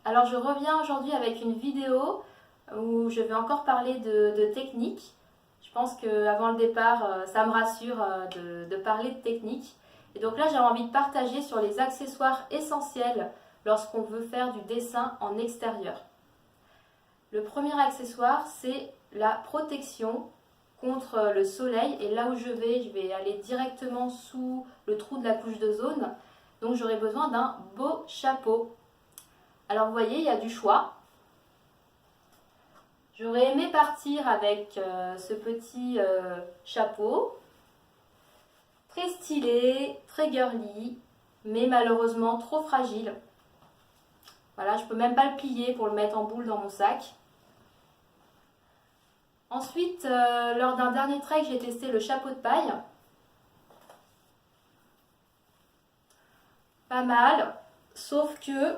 Alors je reviens aujourd'hui avec une vidéo où je vais encore parler de technique. Je pense qu'avant le départ, ça me rassure de parler de technique. Et donc là, j'avais envie de partager sur les accessoires essentiels lorsqu'on veut faire du dessin en extérieur. Le premier accessoire, c'est la protection contre le soleil. Et là où je vais aller directement sous le trou de la couche d'ozone. Donc j'aurai besoin d'un beau chapeau. Alors vous voyez, il y a du choix. J'aurais aimé partir avec ce petit chapeau, très stylé, très girly, mais malheureusement trop fragile. Voilà, je peux même pas le plier pour le mettre en boule dans mon sac. Ensuite, lors d'un dernier trek, j'ai testé le chapeau de paille. Pas mal, sauf que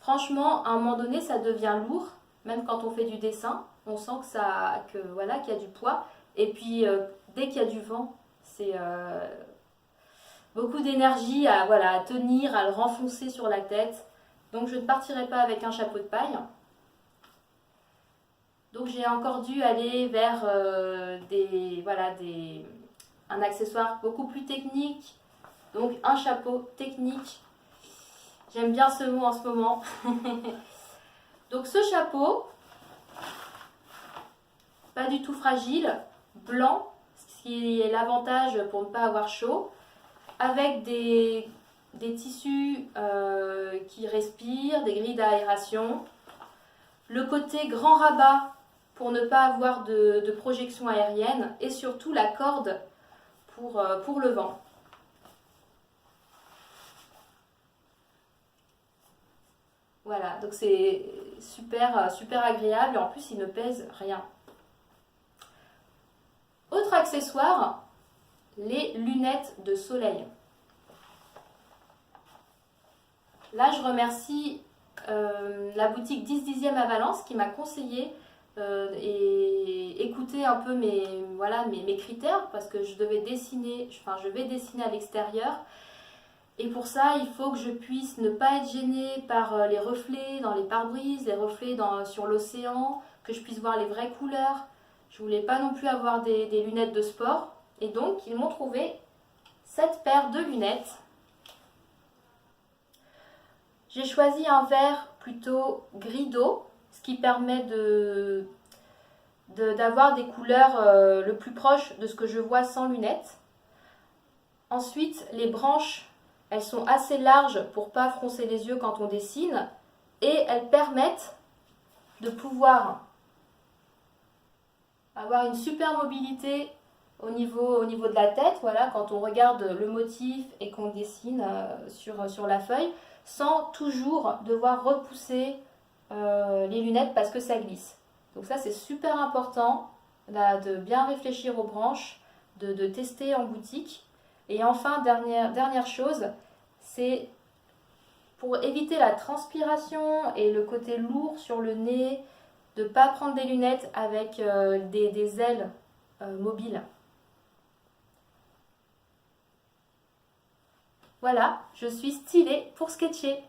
franchement, à un moment donné, ça devient lourd. Même quand on fait du dessin, on sent voilà, qu'il y a du poids. Et puis, dès qu'il y a du vent, c'est beaucoup d'énergie à tenir, à le renfoncer sur la tête. Donc, je ne partirai pas avec un chapeau de paille. Donc, j'ai encore dû aller vers un accessoire beaucoup plus technique. Donc, un chapeau technique. J'aime bien ce mot en ce moment. Donc ce chapeau, pas du tout fragile, blanc, ce qui est l'avantage pour ne pas avoir chaud, avec des tissus qui respirent, des grilles d'aération. Le côté grand rabat pour ne pas avoir de projection aérienne et surtout la corde pour le vent. Voilà, donc c'est super, super agréable et en plus il ne pèse rien. Autre accessoire, les lunettes de soleil. Là je remercie la boutique 10 dixièmes à Valence qui m'a conseillé et écouté un peu mes critères parce que je vais dessiner à l'extérieur. Et pour ça, il faut que je puisse ne pas être gênée par les reflets dans les pare-brises, les reflets sur l'océan, que je puisse voir les vraies couleurs. Je voulais pas non plus avoir des lunettes de sport. Et donc, ils m'ont trouvé cette paire de lunettes. J'ai choisi un vert plutôt gris d'eau, ce qui permet d'avoir des couleurs le plus proche de ce que je vois sans lunettes. Ensuite, les branches, elles sont assez larges pour ne pas froncer les yeux quand on dessine et elles permettent de pouvoir avoir une super mobilité au niveau de la tête, voilà, quand on regarde le motif et qu'on dessine sur la feuille, sans toujours devoir repousser les lunettes parce que ça glisse. Donc ça c'est super important là, de bien réfléchir aux branches, de tester en boutique. Et enfin, dernière chose, c'est pour éviter la transpiration et le côté lourd sur le nez, de ne pas prendre des lunettes avec des ailes mobiles. Voilà, je suis stylée pour sketcher.